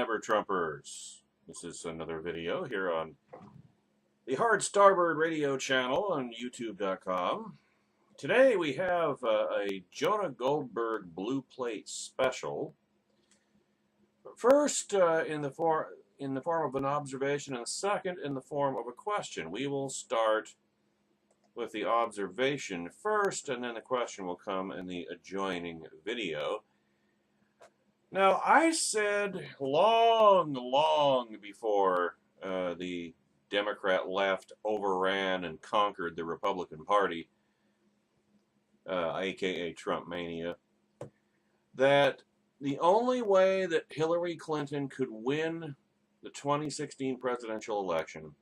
Never Trumpers. This is another video here on the Hard Starboard radio channel on youtube.com. Today we have a Jonah Goldberg Blue Plate special. First in the form of an observation, and second in the form of a question. We will start with the observation first, and then the question will come in the adjoining video. Now, I said long before the Democrat left overran and conquered the Republican Party, aka Trump mania, that the only way that Hillary Clinton could win the 2016 presidential election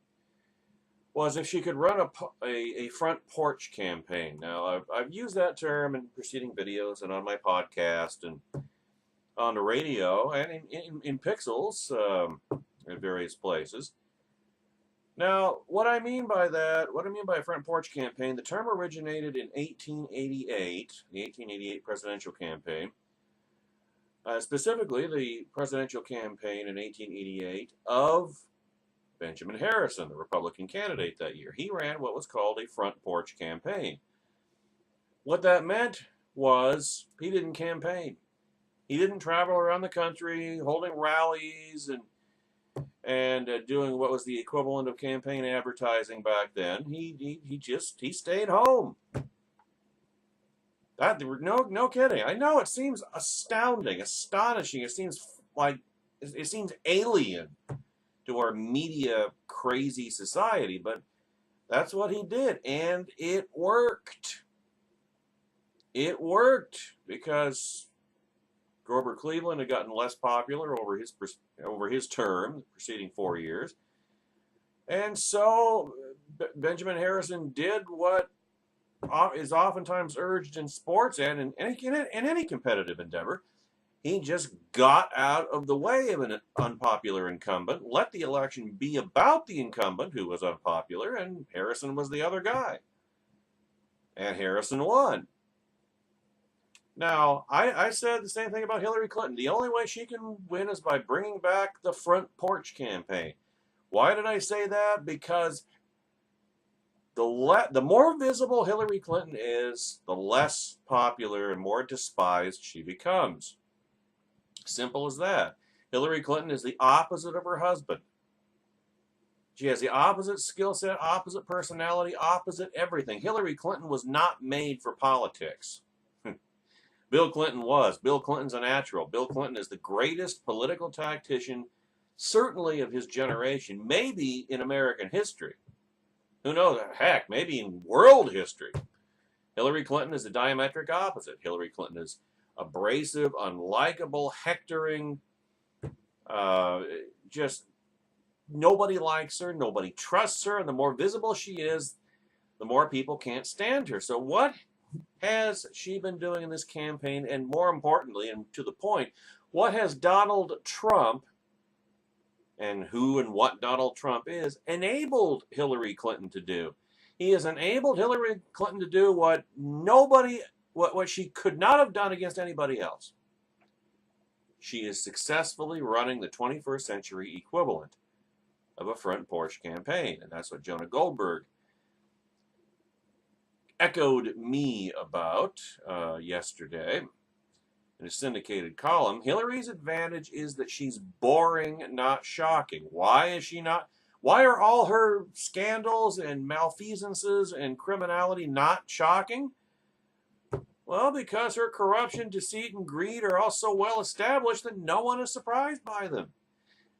was if she could run a front porch campaign. Now, I've used that term in preceding videos and on my podcast and on the radio and in Pixels at various places. Now, what I mean by that, what I mean by a front porch campaign, the term originated in 1888, the 1888 presidential campaign. Specifically, the presidential campaign in 1888 of Benjamin Harrison, the Republican candidate that year. He ran what was called a front porch campaign. What that meant was he didn't campaign. He didn't travel around the country holding rallies and doing what was the equivalent of campaign advertising back then. He stayed home. No kidding. I know it seems astounding, astonishing. It seems alien to our media crazy society, but that's what he did, and it worked. It worked because Grover Cleveland had gotten less popular over his term, the preceding 4 years, and so Benjamin Harrison did what is oftentimes urged in sports and in any competitive endeavor. He just got out of the way of an unpopular incumbent, let the election be about the incumbent who was unpopular, and Harrison was the other guy. And Harrison won. Now, I said the same thing about Hillary Clinton. The only way she can win is by bringing back the front porch campaign. Why did I say that? Because the more visible Hillary Clinton is, the less popular and more despised she becomes. Simple as that. Hillary Clinton is the opposite of her husband. She has the opposite skill set, opposite personality, opposite everything. Hillary Clinton was not made for politics. Bill Clinton was. Bill Clinton's a natural. Bill Clinton is the greatest political tactician, certainly of his generation, maybe in American history. Who knows? Heck, maybe in world history. Hillary Clinton is the diametric opposite. Hillary Clinton is abrasive, unlikable, hectoring. Just nobody likes her, nobody trusts her, and the more visible she is, the more people can't stand her. So what has she been doing in this campaign? And more importantly, and to the point, what has Donald Trump, and who and what Donald Trump is, enabled Hillary Clinton to do? He has enabled Hillary Clinton to do what she could not have done against anybody else. She is successfully running the 21st century equivalent of a front porch campaign. And that's what Jonah Goldberg echoed me about yesterday in a syndicated column. Hillary's advantage is that she's boring, not shocking. Why is she not? Why are all her scandals and malfeasances and criminality not shocking? Well, because her corruption, deceit, and greed are all so well established that no one is surprised by them.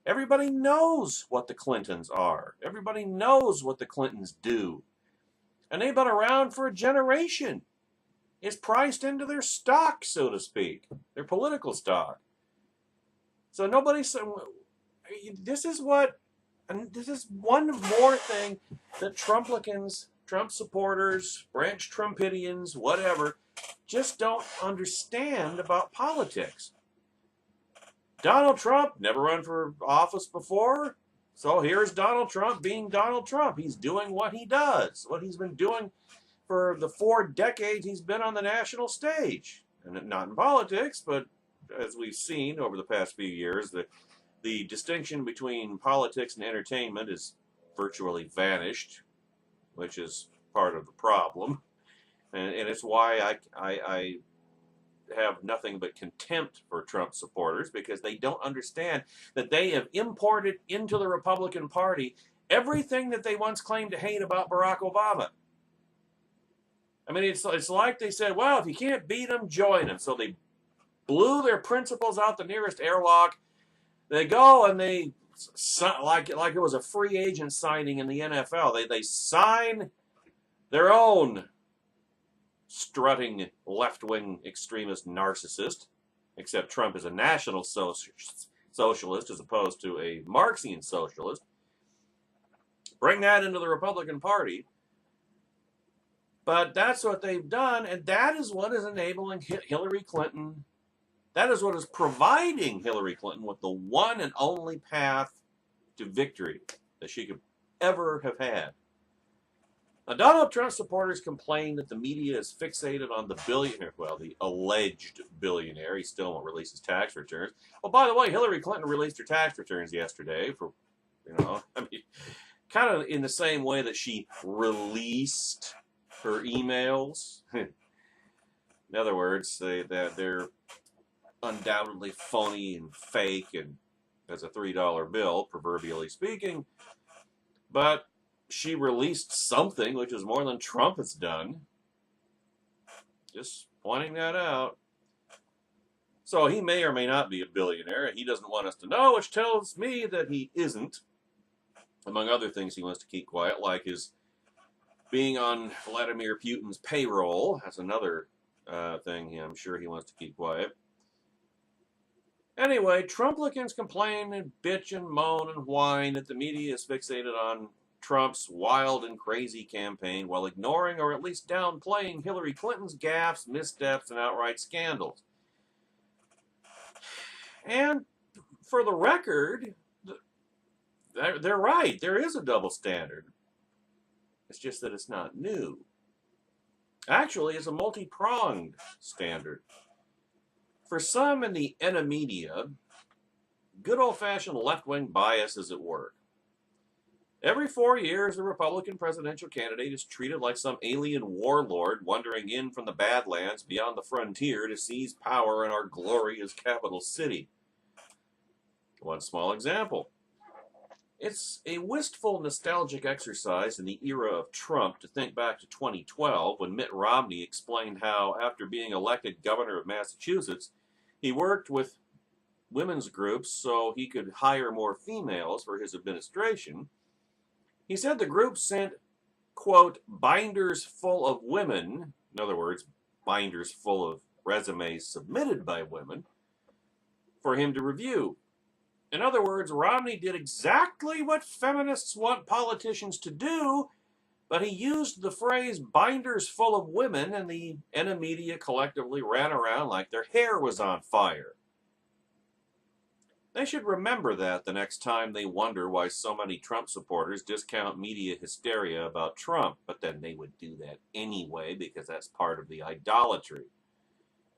Everybody knows what the Clintons are. Everybody knows what the Clintons do. And they've been around for a generation. It's priced into their stock, so to speak, their political stock. So nobody said, this is one more thing that Trumplicans, Trump supporters, branch Trumpidians, whatever, just don't understand about politics. Donald Trump never run for office before, so here's Donald Trump being Donald Trump. He's doing what he does, what he's been doing for the 4 decades he's been on the national stage. And not in politics, but as we've seen over the past few years, the The distinction between politics and entertainment is virtually vanished, which is part of the problem. And it's why I have nothing but contempt for Trump supporters, because they don't understand that they have imported into the Republican Party everything that they once claimed to hate about Barack Obama. I mean, it's like they said, well, if you can't beat them, join them. So they blew their principles out the nearest airlock. They go and they, like it was a free agent signing in the NFL, they sign their own strutting left-wing extremist narcissist, except Trump is a national socialist as opposed to a Marxian socialist. Bring that into the Republican Party. But that's what they've done, and that is what is enabling Hillary Clinton. That is what is providing Hillary Clinton with the one and only path to victory that she could ever have had. Now, Donald Trump supporters complain that the media is fixated on the billionaire, well, the alleged billionaire. He still won't release his tax returns. Well, by the way, Hillary Clinton released her tax returns yesterday for, I mean, kind of in the same way that she released her emails. In other words, they're undoubtedly phony and fake and as a $3 bill, proverbially speaking. But she released something, which is more than Trump has done. Just pointing that out. So he may or may not be a billionaire. He doesn't want us to know, which tells me that he isn't. Among other things he wants to keep quiet, like his being on Vladimir Putin's payroll. That's another thing I'm sure he wants to keep quiet. Anyway, Trumplicans complain and bitch and moan and whine that the media is fixated on Trump's wild and crazy campaign while ignoring or at least downplaying Hillary Clinton's gaffes, missteps, and outright scandals. And for the record, they're right. There is a double standard. It's just that it's not new. Actually, it's a multi-pronged standard. For some in the media, good old-fashioned left-wing bias is at work. Every 4 years, the Republican presidential candidate is treated like some alien warlord wandering in from the Badlands beyond the frontier to seize power in our glorious capital city. One small example. It's a wistful, nostalgic exercise in the era of Trump to think back to 2012 when Mitt Romney explained how, after being elected governor of Massachusetts, he worked with women's groups so he could hire more females for his administration. He said the group sent, quote, binders full of women, in other words, binders full of resumes submitted by women, for him to review. In other words, Romney did exactly what feminists want politicians to do, but he used the phrase binders full of women, and the media collectively ran around like their hair was on fire. They should remember that the next time they wonder why so many Trump supporters discount media hysteria about Trump, but then they would do that anyway because that's part of the idolatry.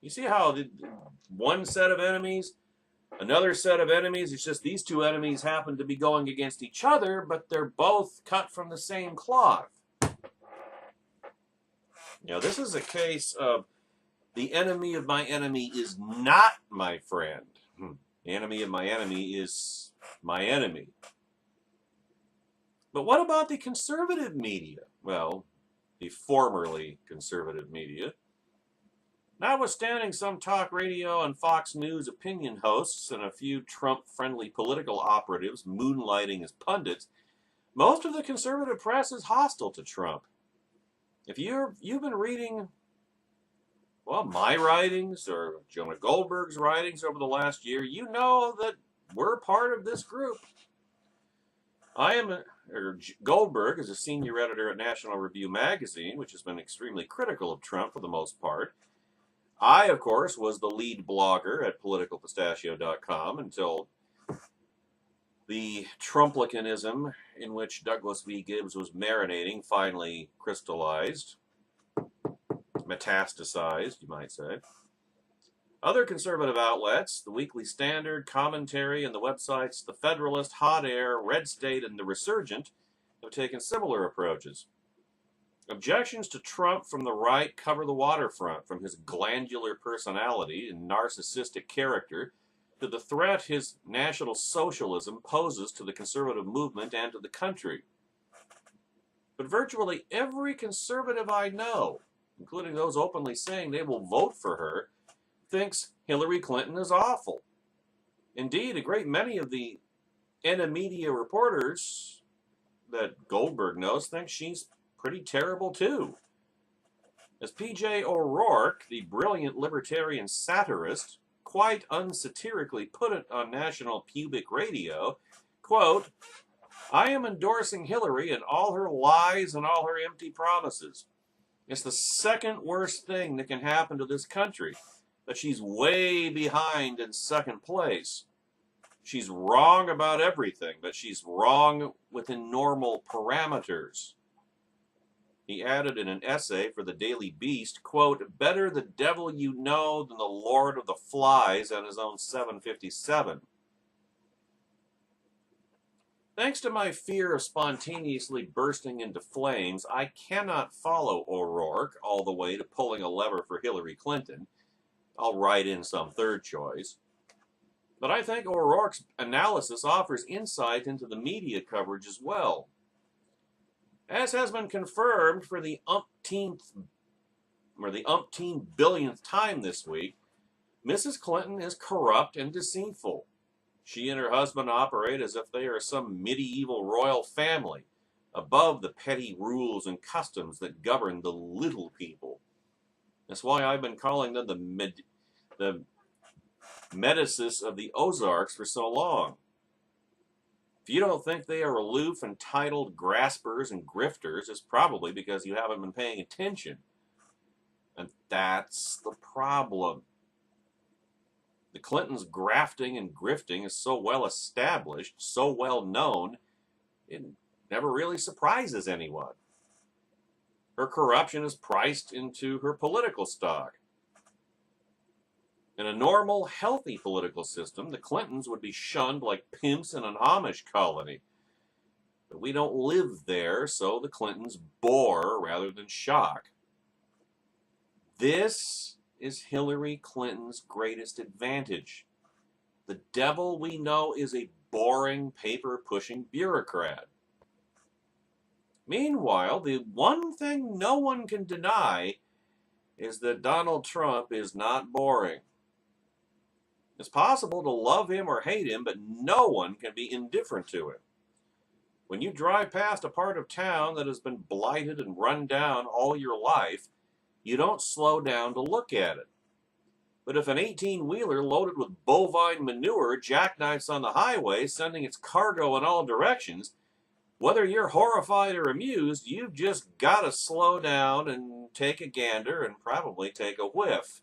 You see how one set of enemies, another set of enemies, it's just these two enemies happen to be going against each other, but they're both cut from the same cloth. Now, this is a case of the enemy of my enemy is not my friend. The enemy of my enemy is my enemy. But what about the conservative media? Well, the formerly conservative media. Notwithstanding some talk radio and Fox News opinion hosts and a few Trump-friendly political operatives moonlighting as pundits, most of the conservative press is hostile to Trump. If you've been reading, well, my writings or Jonah Goldberg's writings over the last year, you know that we're part of this group. Goldberg is a senior editor at National Review magazine, which has been extremely critical of Trump for the most part. I, of course, was the lead blogger at politicalpistachio.com until the Trumplicanism in which Douglas V. Gibbs was marinating finally crystallized, metastasized, you might say. Other conservative outlets, the Weekly Standard, Commentary, and the websites The Federalist, Hot Air, Red State, and The Resurgent, have taken similar approaches. Objections to Trump from the right cover the waterfront, from his glandular personality and narcissistic character to the threat his National Socialism poses to the conservative movement and to the country. But virtually every conservative I know, including those openly saying they will vote for her, thinks Hillary Clinton is awful. Indeed, a great many of the media reporters that Goldberg knows think she's pretty terrible too. As P.J. O'Rourke, the brilliant libertarian satirist, quite unsatirically put it on national public radio, quote, "I am endorsing Hillary and all her lies and all her empty promises. It's the second worst thing that can happen to this country, but she's way behind in second place. She's wrong about everything, but she's wrong within normal parameters." He added in an essay for the Daily Beast, quote, "Better the devil you know than the Lord of the Flies on his own 757. Thanks to my fear of spontaneously bursting into flames, I cannot follow O'Rourke all the way to pulling a lever for Hillary Clinton. I'll write in some third choice. But I think O'Rourke's analysis offers insight into the media coverage as well. As has been confirmed for the umpteen billionth time this week, Mrs. Clinton is corrupt and deceitful. She and her husband operate as if they are some medieval royal family, above the petty rules and customs that govern the little people. That's why I've been calling them the Medicis of the Ozarks for so long. If you don't think they are aloof, entitled graspers and grifters, it's probably because you haven't been paying attention. And that's the problem. The Clintons' grafting and grifting is so well established, so well known, it never really surprises anyone. Her corruption is priced into her political stock. In a normal, healthy political system, the Clintons would be shunned like pimps in an Amish colony. But we don't live there, so the Clintons bore rather than shock. This is Hillary Clinton's greatest advantage. The devil we know is a boring, paper-pushing bureaucrat. Meanwhile, the one thing no one can deny is that Donald Trump is not boring. It's possible to love him or hate him, but no one can be indifferent to him. When you drive past a part of town that has been blighted and run down all your life, you don't slow down to look at it. But if an 18-wheeler loaded with bovine manure jackknifes on the highway, sending its cargo in all directions, whether you're horrified or amused, you've just got to slow down and take a gander and probably take a whiff.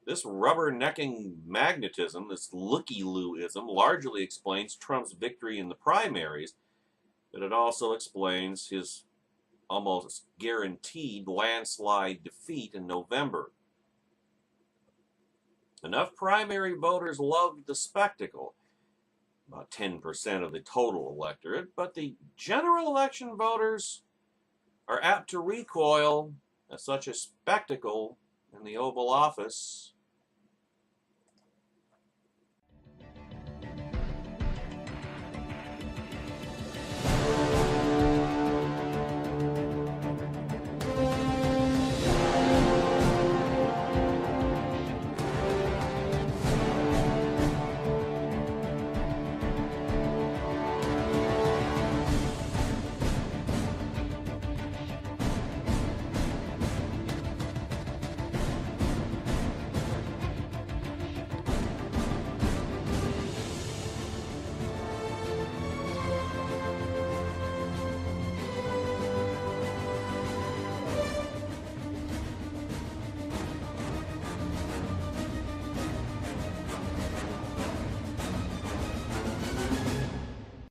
This rubbernecking magnetism, this looky-loo-ism, largely explains Trump's victory in the primaries, but it also explains his almost guaranteed landslide defeat in November. Enough primary voters loved the spectacle, about 10% of the total electorate, but the general election voters are apt to recoil at such a spectacle in the Oval Office